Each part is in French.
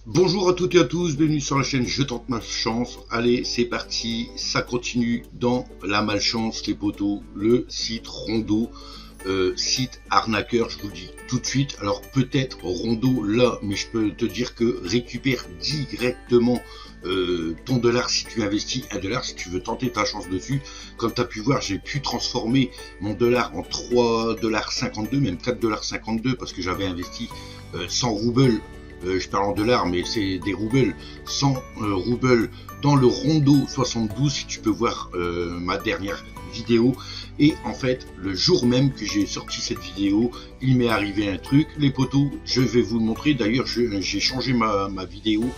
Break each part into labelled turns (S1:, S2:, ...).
S1: Bonjour à toutes et à tous, bienvenue sur la chaîne Je tente ma chance. Allez, c'est parti, ça continue dans la malchance les potos, le site Rondo, site arnaqueur, je vous le dis tout de suite. Alors peut-être Rondo là, mais je peux te dire que récupère directement ton dollar si tu investis un dollar, si tu veux tenter ta chance dessus. Comme tu as pu voir, j'ai pu transformer mon dollar en 3,52$, même 4,52$ parce que j'avais investi 100 roubles. Je parle en dollars, mais c'est des roubles, 100 roubles dans le Rondo 72, si tu peux voir ma dernière vidéo. Et en fait, le jour même que j'ai sorti cette vidéo, il m'est arrivé un truc. Les potos, je vais vous le montrer. D'ailleurs, j'ai changé ma vidéo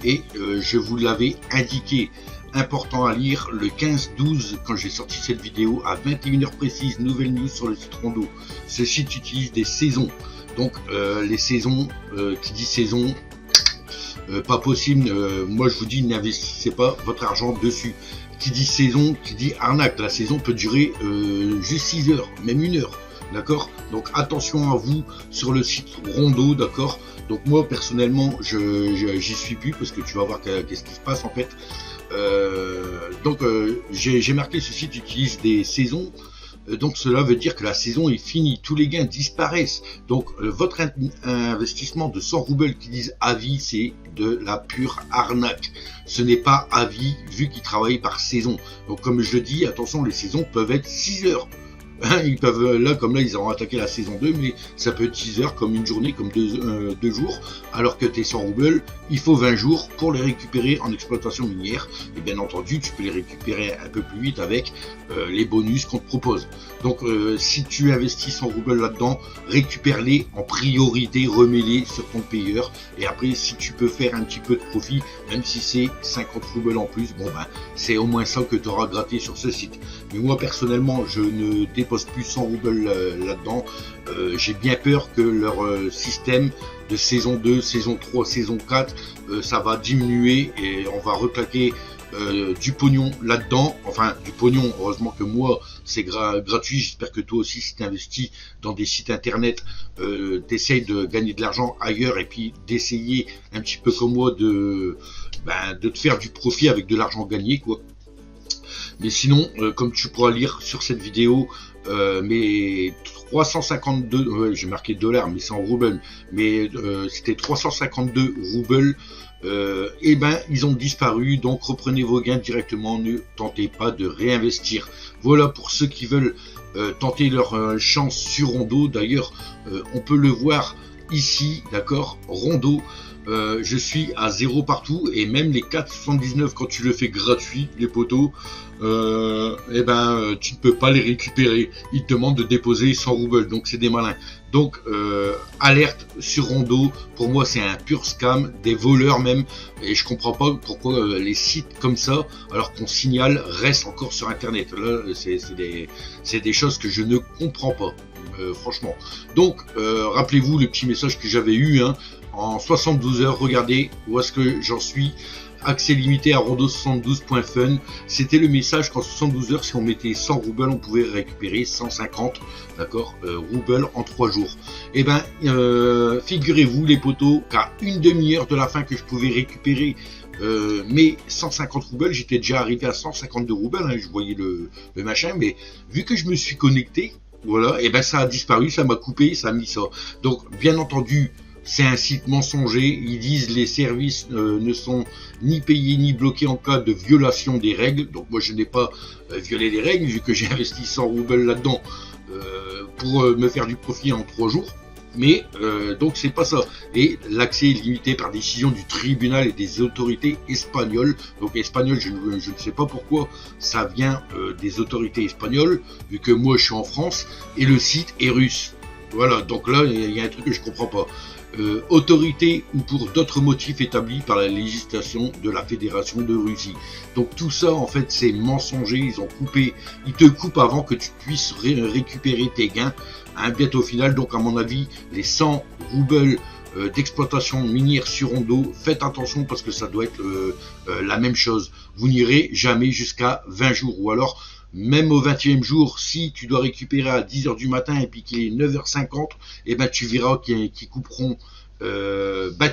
S1: et je vous l'avais indiqué. Important à lire, le 15-12, quand j'ai sorti cette vidéo, à 21h précise, nouvelle news sur le site Rondo. Ce site utilise des saisons. Donc les saisons, qui dit saison, pas possible, moi je vous dis n'investissez pas votre argent dessus. Qui dit saison, qui dit arnaque, la saison peut durer juste 6 heures, même 1 heure, d'accord. Donc attention à vous sur le site Rondo, d'accord. Donc moi personnellement j'y suis plus parce que tu vas voir qu'est-ce qui se passe en fait. J'ai marqué ce site utilise des saisons. Donc cela veut dire que la saison est finie, tous les gains disparaissent. Donc votre investissement de 100 roubles qui disent à vie, c'est de la pure arnaque. Ce n'est pas à vie vu qu'ils travaillent par saison. Donc comme je le dis, attention, les saisons peuvent être 6 heures. Ils peuvent, là, comme là, ils ont attaqué la saison 2, mais ça peut être 6 heures, comme une journée, comme deux jours, alors que tes 100 roubles, il faut 20 jours pour les récupérer en exploitation minière. Et bien entendu, tu peux les récupérer un peu plus vite avec les bonus qu'on te propose. Donc, si tu investis 100 roubles là-dedans, récupère-les en priorité, remets-les sur ton payeur. Et après, si tu peux faire un petit peu de profit, même si c'est 50 roubles en plus, bon ben, c'est au moins ça que tu auras gratté sur ce site. Mais moi, personnellement, je ne dépose plus 100 roubles là-dedans. J'ai bien peur que leur système de saison 2, saison 3, saison 4, ça va diminuer et on va reclaquer du pognon là-dedans. Enfin, du pognon, heureusement que moi, c'est gratuit. J'espère que toi aussi, si tu investis dans des sites internet, t'essayes de gagner de l'argent ailleurs et puis d'essayer un petit peu comme moi de te faire du profit avec de l'argent gagné, quoi. Mais sinon, comme tu pourras lire sur cette vidéo, mes 352, ouais, j'ai marqué dollars, mais c'est en roubles, mais c'était 352 roubles, et ben ils ont disparu. Donc reprenez vos gains directement, ne tentez pas de réinvestir. Voilà pour ceux qui veulent tenter leur chance sur Rondo. D'ailleurs, on peut le voir ici, d'accord, Rondo. Je suis à 0 partout et même les 4,79 quand tu le fais gratuit, les poteaux, tu ne peux pas les récupérer. Ils te demandent de déposer 100 roubles, donc c'est des malins. Donc alerte sur Rondo, pour moi c'est un pur scam, des voleurs même, et je comprends pas pourquoi les sites comme ça, alors qu'on signale, restent encore sur internet. Là c'est des choses que je ne comprends pas, franchement. Donc rappelez-vous le petit message que j'avais eu, hein, en 72 heures, regardez où est-ce que j'en suis. Accès limité à rondo72.fun. C'était le message qu'en 72 heures, si on mettait 100 roubles, on pouvait récupérer 150, d'accord, roubles en 3 jours. Et ben, figurez-vous les potos qu'à une demi-heure de la fin que je pouvais récupérer mes 150 roubles, j'étais déjà arrivé à 152 roubles, hein, je voyais le machin, mais vu que je me suis connecté, voilà, et ben ça a disparu, ça m'a coupé, ça a mis ça. Donc, bien entendu, c'est un site mensonger. Ils disent les services ne sont ni payés ni bloqués en cas de violation des règles. Donc moi je n'ai pas violé les règles vu que j'ai investi 100 roubles là-dedans pour me faire du profit en 3 jours. Mais donc c'est pas ça. Et l'accès est limité par décision du tribunal et des autorités espagnoles. Donc espagnol, je ne sais pas pourquoi ça vient des autorités espagnoles, vu que moi je suis en France et le site est russe. Voilà, donc là il y a un truc que je comprends pas. Autorité ou pour d'autres motifs établis par la législation de la Fédération de Russie. Donc tout ça en fait c'est mensonger, ils te coupent avant que tu puisses récupérer tes gains, hein, bientôt au final. Donc à mon avis les 100 roubles d'exploitation minière sur Rondo, faites attention parce que ça doit être la même chose. Vous n'irez jamais jusqu'à 20 jours ou alors même au 20e jour, si tu dois récupérer à 10h du matin et puis qu'il est 9h50, et ben tu verras qu'ils couperont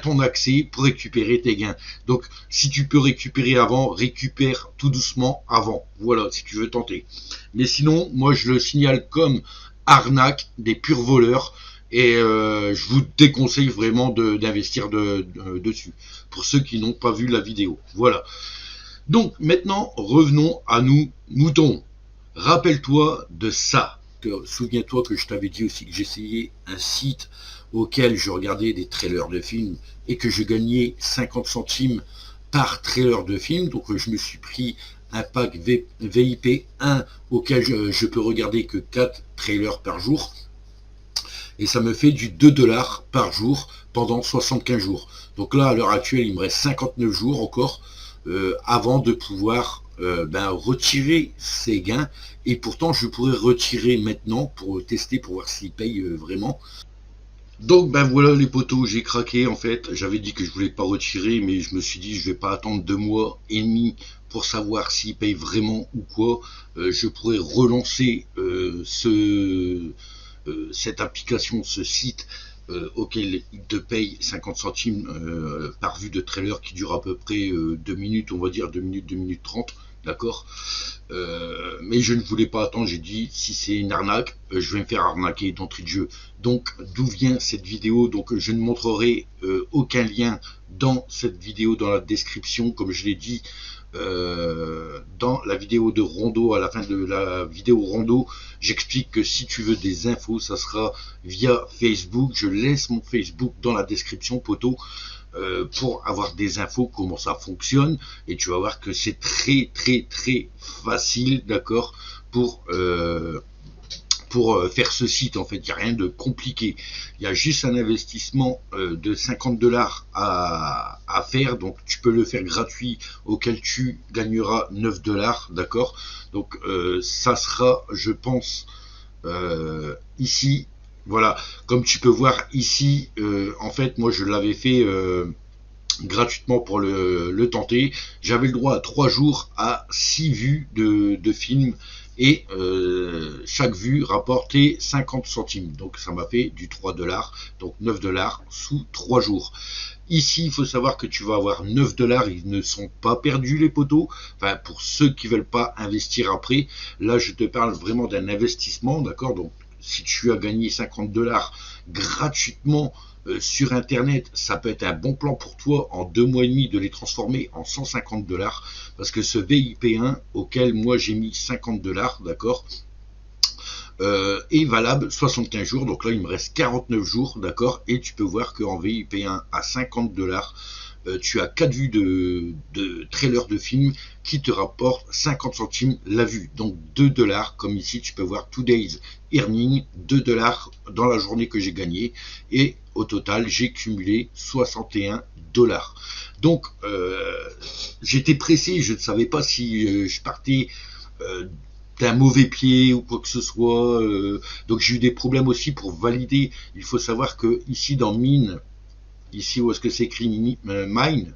S1: ton accès pour récupérer tes gains. Donc si tu peux récupérer avant, récupère tout doucement avant. Voilà, si tu veux tenter. Mais sinon, moi je le signale comme arnaque, des purs voleurs. Et je vous déconseille vraiment d'investir dessus. Pour ceux qui n'ont pas vu la vidéo. Voilà. Donc maintenant, revenons à nous, moutons. Rappelle-toi de ça. Souviens-toi que je t'avais dit aussi que j'essayais un site auquel je regardais des trailers de films et que je gagnais 50 centimes par trailer de film. Donc je me suis pris un pack VIP 1 auquel je peux regarder que 4 trailers par jour. Et ça me fait du 2 $ par jour pendant 75 jours. Donc là, à l'heure actuelle, il me reste 59 jours encore avant de pouvoir retirer ces gains. Et pourtant, je pourrais retirer maintenant pour tester, pour voir s'ils payent vraiment. Donc voilà les potos, j'ai craqué en fait. J'avais dit que je voulais pas retirer, mais je me suis dit je vais pas attendre 2 mois et demi pour savoir s'ils payent vraiment ou quoi. Je pourrais relancer cette application, ce site auquel il te paye 50 centimes par vue de trailer qui dure à peu près 2 minutes, on va dire 2 minutes 30, d'accord. Mais je ne voulais pas attendre, j'ai dit si c'est une arnaque, je vais me faire arnaquer d'entrée de jeu. Donc d'où vient cette vidéo? Donc je ne montrerai aucun lien dans cette vidéo, dans la description, comme je l'ai dit dans la vidéo de Rondo. À la fin de la vidéo Rondo, j'explique que si tu veux des infos, ça sera via Facebook. Je laisse mon Facebook dans la description, poteau, pour avoir des infos, comment ça fonctionne, et tu vas voir que c'est très facile, d'accord, pour faire ce site. En fait, il n'y a rien de compliqué. Il y a juste un investissement de 50 $ à faire. Donc, tu peux le faire gratuit, auquel tu gagneras 9 $, d'accord. Donc, ça sera, je pense, ici. Voilà, comme tu peux voir ici, en fait, moi, je l'avais fait gratuitement pour le tenter. J'avais le droit à 3 jours à 6 vues de films, et chaque vue rapportait 50 centimes. Donc ça m'a fait du 3 $, donc 9 $ sous 3 jours. Ici, il faut savoir que tu vas avoir 9 $, ils ne sont pas perdus les poteaux. Enfin, pour ceux qui veulent pas investir après, là je te parle vraiment d'un investissement, d'accord. Donc si tu as gagné 50 $ gratuitement sur internet, ça peut être un bon plan pour toi en 2 mois et demi de les transformer en 150 $, parce que ce VIP1 auquel moi j'ai mis 50 $, d'accord, est valable 75 jours. Donc là il me reste 49 jours, d'accord, et tu peux voir qu'en VIP1 à 50 $, tu as 4 vues de trailer de film qui te rapportent 50 centimes la vue, donc 2 $, comme ici tu peux voir Today's Earning, 2 $ dans la journée que j'ai gagné, et au total j'ai cumulé 61 $. Donc j'étais pressé, je ne savais pas si je partais d'un mauvais pied ou quoi que ce soit, donc j'ai eu des problèmes aussi pour valider. Il faut savoir que ici dans Mine, ici où est-ce que c'est écrit Mine,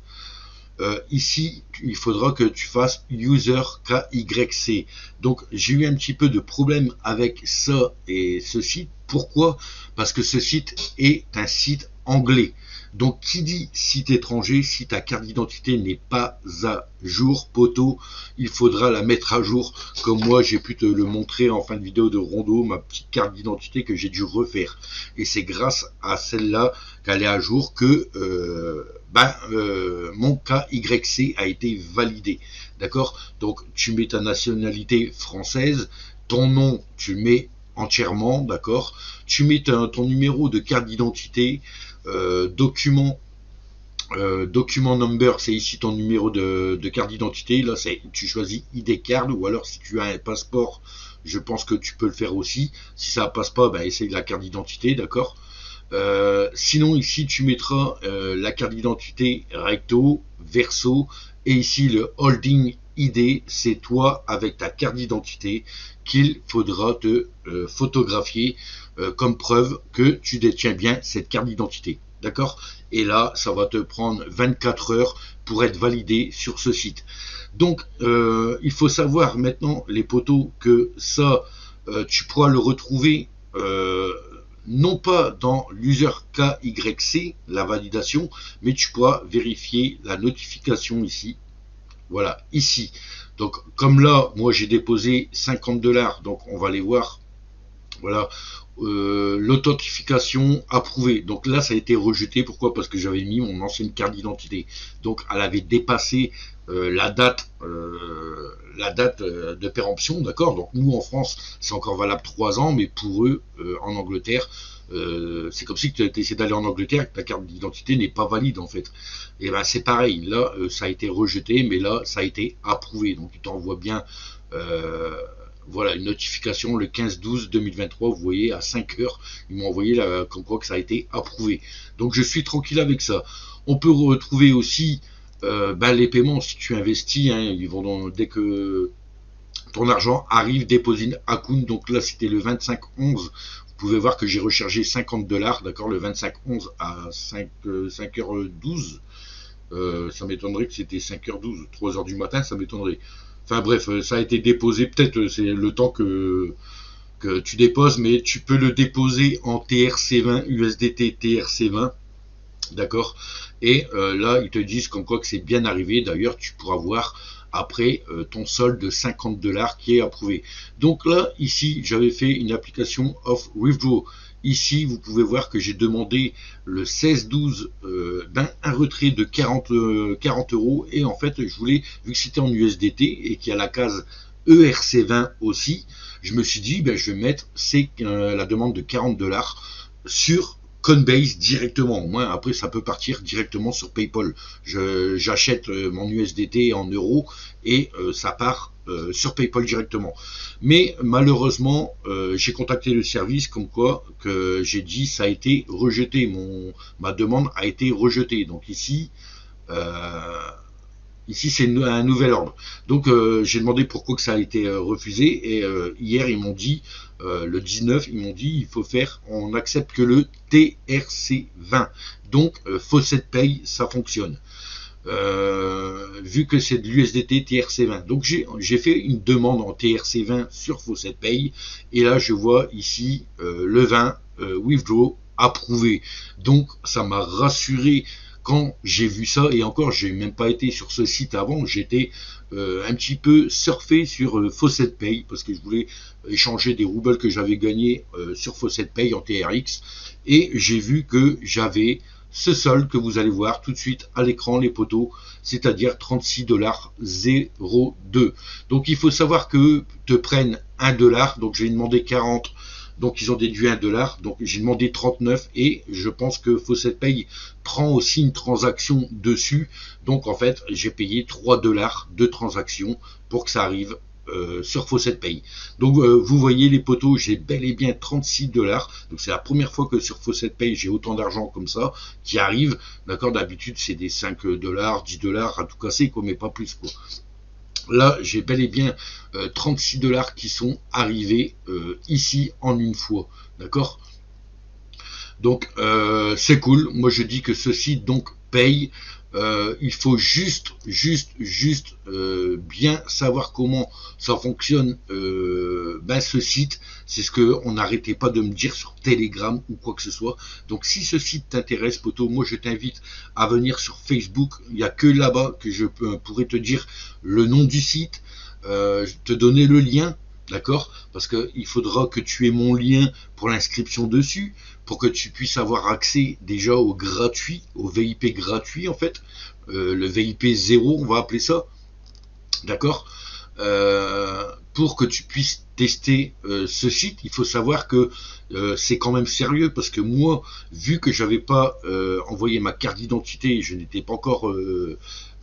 S1: ici il faudra que tu fasses user KYC. Donc j'ai eu un petit peu de problème avec ça et ce site. Pourquoi? Parce que ce site est un site anglais. Donc qui dit site étranger, si ta carte d'identité n'est pas à jour, poteau, il faudra la mettre à jour, comme moi j'ai pu te le montrer en fin de vidéo de Rondo, ma petite carte d'identité que j'ai dû refaire. Et c'est grâce à celle-là qu'elle est à jour que mon KYC a été validé. D'accord? Donc tu mets ta nationalité française, ton nom tu mets entièrement, d'accord, tu mets ton numéro de carte d'identité, document number, c'est ici ton numéro de carte d'identité. Là tu choisis ID card, ou alors si tu as un passeport, je pense que tu peux le faire aussi. Si ça passe pas, essaye la carte d'identité, d'accord. Sinon ici tu mettras la carte d'identité recto, verso, et ici le holding ID, c'est toi avec ta carte d'identité qu'il faudra te photographier comme preuve que tu détiens bien cette carte d'identité, d'accord. Et là ça va te prendre 24 heures pour être validé sur ce site. Donc il faut savoir maintenant les potos que ça tu pourras le retrouver non pas dans l'user KYC, la validation, mais tu pourras vérifier la notification ici. Voilà, ici. Donc, comme là, moi j'ai déposé 50 $, donc on va les voir. Voilà, l'authentification approuvée. Donc là, ça a été rejeté. Pourquoi? Parce que j'avais mis mon ancienne carte d'identité. Donc, elle avait dépassé la date de péremption, d'accord. Donc nous en France, c'est encore valable 3 ans, mais pour eux, en Angleterre, c'est comme si tu essayais d'aller en Angleterre et que ta carte d'identité n'est pas valide en fait. Et ben c'est pareil. Là, ça a été rejeté, mais là, ça a été approuvé. Donc, il t'envoie bien. Voilà, une notification le 15/12/2023, vous voyez, à 5 heures, ils m'ont envoyé comme quoi que ça a été approuvé. Donc je suis tranquille avec ça. On peut retrouver aussi les paiements si tu investis, hein, ils vont dès que ton argent arrive, déposer account. Donc là, c'était le 25/11. Vous pouvez voir que j'ai rechargé 50 $, d'accord, le 25/11 à 5h12. Ça m'étonnerait que c'était 5h12, 3h du matin, ça m'étonnerait. Enfin bref, ça a été déposé, peut-être c'est le temps que tu déposes, mais tu peux le déposer en TRC20, USDT TRC20, d'accord. Et là, ils te disent comme quoi que c'est bien arrivé. D'ailleurs, tu pourras voir après ton solde de 50 $ qui est approuvé. Donc là, ici, j'avais fait une application of withdraw. Ici, vous pouvez voir que j'ai demandé le 16/12 un retrait de 40 €. Et en fait, je voulais, vu que c'était en USDT et qu'il y a la case ERC20 aussi, je me suis dit, je vais mettre la demande de 40 $ sur Coinbase directement. Au moins, après, ça peut partir directement sur PayPal. J'achète mon USDT en euros et ça part sur PayPal directement. Mais malheureusement, j'ai contacté le service comme quoi que j'ai dit ça a été rejeté. Ma demande a été rejetée. Donc ici, c'est un nouvel ordre. Donc j'ai demandé pourquoi que ça a été refusé. Et hier, ils m'ont dit, le 19, ils m'ont dit il faut faire, on accepte que le TRC20. Donc Faucet Pay, ça fonctionne. Vu que c'est de l'USDT TRC20. Donc j'ai fait une demande en TRC20 sur Faucet Pay. Et là, je vois ici le 20, withdraw, approuvé. Donc ça m'a rassuré quand j'ai vu ça. Et encore, j'ai même pas été sur ce site avant. J'étais un petit peu surfé sur Faucet Pay parce que je voulais échanger des roubles que j'avais gagnés sur Faucet Pay en TRX. Et j'ai vu que j'avais ce solde que vous allez voir tout de suite à l'écran, les poteaux, c'est-à-dire 36,02 $. Donc il faut savoir que te prennent 1 $, donc j'ai demandé 40, donc ils ont déduit 1 $, donc j'ai demandé 39 et je pense que Faucet Pay prend aussi une transaction dessus. Donc en fait, j'ai payé 3 $ de transaction pour que ça arrive sur Faucet Pay. Donc vous voyez les poteaux, j'ai bel et bien 36 $. Donc c'est la première fois que sur Faucet Pay j'ai autant d'argent comme ça qui arrive. D'accord, d'habitude c'est des 5 $, 10 $ à tout casser, quoi, mais pas plus, quoi. Là, j'ai bel et bien 36 $ qui sont arrivés ici en une fois. D'accord. Donc c'est cool. Moi je dis que ce site donc paye. Il faut juste bien savoir comment ça fonctionne ce site. C'est ce que on n'arrêtait pas de me dire sur Telegram ou quoi que ce soit. Donc si ce site t'intéresse, poto, moi je t'invite à venir sur Facebook. Il n'y a que là-bas que je pourrais te dire le nom du site, te donner le lien. D'accord, parce qu'il faudra que tu aies mon lien pour l'inscription dessus, pour que tu puisses avoir accès déjà au gratuit, au VIP gratuit en fait, le VIP 0 on va appeler ça, d'accord. Pour que tu puisses tester ce site, il faut savoir que c'est quand même sérieux, parce que moi, vu que j'avais pas envoyé ma carte d'identité, je n'étais pas encore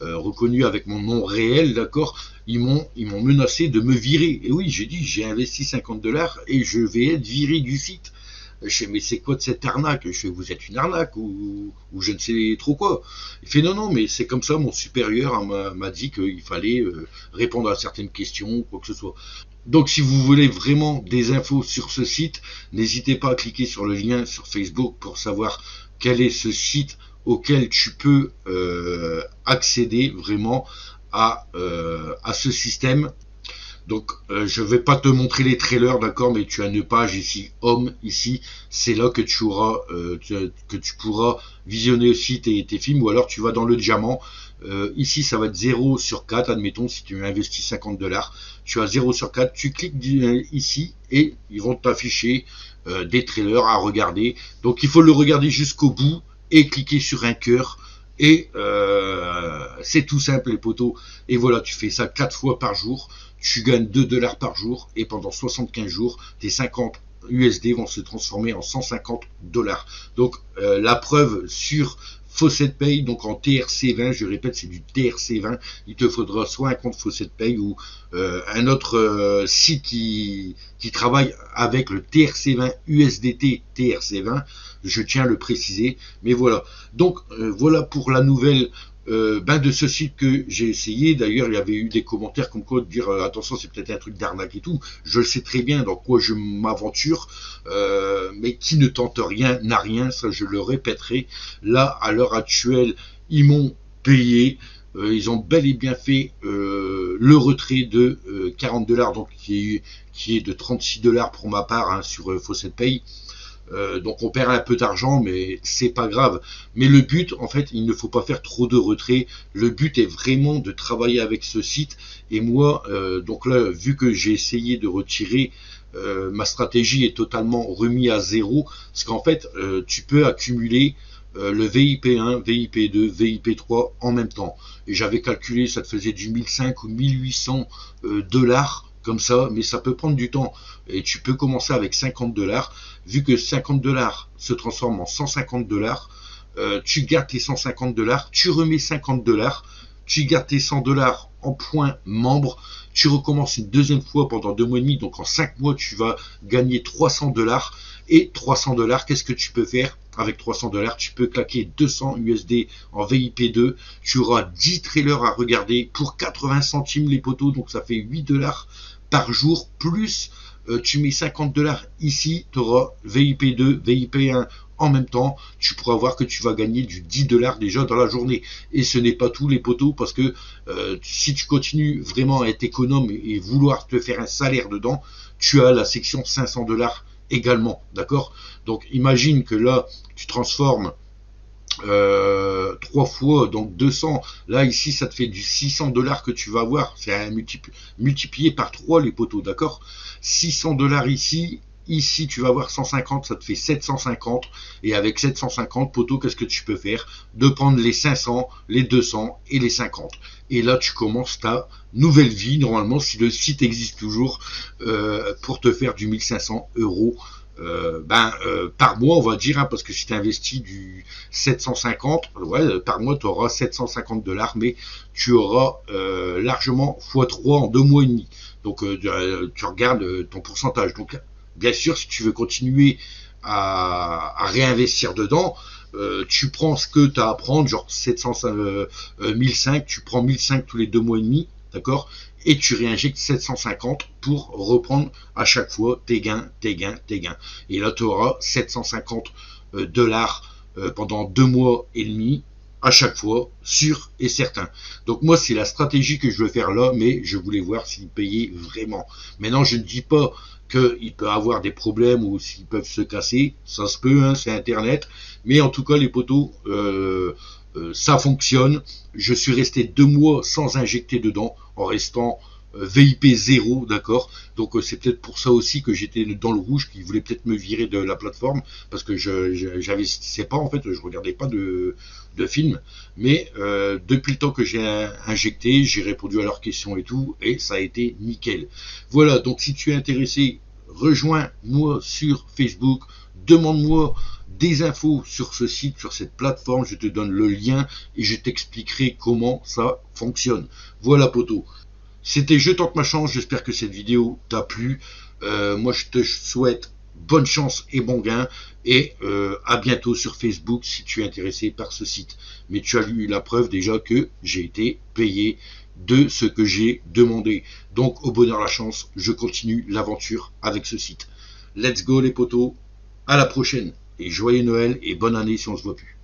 S1: reconnu avec mon nom réel, d'accord, ils m'ont menacé de me virer. Et oui, j'ai dit, j'ai investi 50 $ et je vais être viré du site. Je fais, mais c'est quoi de cette arnaque? Je fais, vous êtes une arnaque ou je ne sais trop quoi. Il fait, non, mais c'est comme ça, mon supérieur m'a dit qu'il fallait répondre à certaines questions, quoi que ce soit. Donc si vous voulez vraiment des infos sur ce site, n'hésitez pas à cliquer sur le lien sur Facebook pour savoir quel est ce site auquel tu peux accéder vraiment à ce système. Donc je vais pas te montrer les trailers, d'accord, mais tu as une page ici, Home, ici, c'est là que tu auras, que tu pourras visionner aussi tes films, ou alors tu vas dans le diamant. Ici ça va être 0 sur 4, admettons, si tu investis 50 $, tu as 0 sur 4, tu cliques ici et ils vont t'afficher des trailers à regarder. Donc il faut le regarder jusqu'au bout et cliquer sur un cœur. Et c'est tout simple les potos. Et voilà, tu fais ça 4 fois par jour. Tu gagnes 2 $ par jour. Et pendant 75 jours, tes 50 USD vont se transformer en 150 $. Donc la preuve sur FaucetPay, donc en TRC20, je répète, c'est du TRC20. Il te faudra soit un compte FaucetPay ou un autre site qui travaille avec le TRC20 USDT TRC20. Je tiens à le préciser, mais voilà. Donc voilà pour la nouvelle de ce site que j'ai essayé. D'ailleurs, il y avait eu des commentaires comme quoi de dire attention, c'est peut-être un truc d'arnaque et tout. Je le sais très bien dans quoi je m'aventure, mais qui ne tente rien n'a rien, ça je le répéterai. Là, à l'heure actuelle, ils m'ont payé. Ils ont bel et bien fait le retrait de 40 $, donc qui est de 36 $ pour ma part hein, sur FaucetPay. Donc on perd un peu d'argent, mais c'est pas grave. Mais le but, en fait, il ne faut pas faire trop de retraits. Le but est vraiment de travailler avec ce site. Et moi, donc là, vu que j'ai essayé de retirer, ma stratégie est totalement remise à zéro. Parce qu'en fait, tu peux accumuler le VIP1, VIP2, VIP3 en même temps. Et j'avais calculé, ça te faisait du 1500 ou 1800 $ comme ça, mais ça peut prendre du temps. Et tu peux commencer avec 50 $. Vu que 50 $ se transforme en 150 $, tu gardes tes 150 $, tu remets 50 $, tu gardes tes 100 $ en points membres, tu recommences une deuxième fois pendant 2 mois et demi, donc en 5 mois tu vas gagner 300 $. Et 300 $, qu'est-ce que tu peux faire avec 300 $? Tu peux claquer 200 USD en VIP2, tu auras 10 trailers à regarder pour 80 centimes les potos, donc ça fait 8 $ par jour, plus tu mets 50 $ ici, tu auras VIP2, VIP1 en même temps, tu pourras voir que tu vas gagner du 10 $ déjà dans la journée. Et ce n'est pas tout les potos, parce que si tu continues vraiment à être économe et vouloir te faire un salaire dedans, tu as la section 500 $ également, d'accord? Donc imagine que là, tu transformes 3 fois, donc 200, là ici ça te fait du 600 $ que tu vas avoir, c'est multiplié par 3 les potos, d'accord? 600 $ ici tu vas avoir 150, ça te fait 750, et avec 750 potos, qu'est-ce que tu peux faire? De prendre les 500, les 200 et les 50, et là tu commences ta nouvelle vie, normalement, si le site existe toujours, pour te faire du 1500 € par mois, on va dire, hein, parce que si tu investis du 750, ouais, par mois tu auras 750 $, mais tu auras largement x3 en 2 mois et demi. Donc tu regardes ton pourcentage. Donc bien sûr, si tu veux continuer à réinvestir dedans, tu prends ce que tu as à prendre, genre 1005, tu prends 1005 tous les 2 mois et demi, d'accord, et tu réinjectes 750 pour reprendre à chaque fois tes gains. Et là, tu auras 750 $ pendant 2 mois et demi, à chaque fois, sûr et certain. Donc moi, c'est la stratégie que je veux faire là, mais je voulais voir s'ils payaient vraiment. Maintenant, je ne dis pas qu'il peut avoir des problèmes ou s'ils peuvent se casser, ça se peut, hein, c'est Internet, mais en tout cas, les potos, ça fonctionne. Je suis resté 2 mois sans injecter dedans, en restant VIP 0, d'accord. Donc c'est peut-être pour ça aussi que j'étais dans le rouge, qu'ils voulaient peut-être me virer de la plateforme, parce que j'investissais pas, en fait, je regardais pas de films, mais depuis le temps que j'ai injecté, j'ai répondu à leurs questions et tout, et ça a été nickel. Voilà, donc si tu es intéressé, rejoins-moi sur Facebook, demande-moi des infos sur ce site, sur cette plateforme, je te donne le lien et je t'expliquerai comment ça fonctionne. Voilà poto. C'était Je tente ma chance, j'espère que cette vidéo t'a plu. Moi je te souhaite bonne chance et bon gain, et à bientôt sur Facebook si tu es intéressé par ce site. Mais tu as eu la preuve déjà que j'ai été payé de ce que j'ai demandé. Donc au bonheur la chance, je continue l'aventure avec ce site. Let's go les potos, à la prochaine, et joyeux Noël et bonne année si on se voit plus.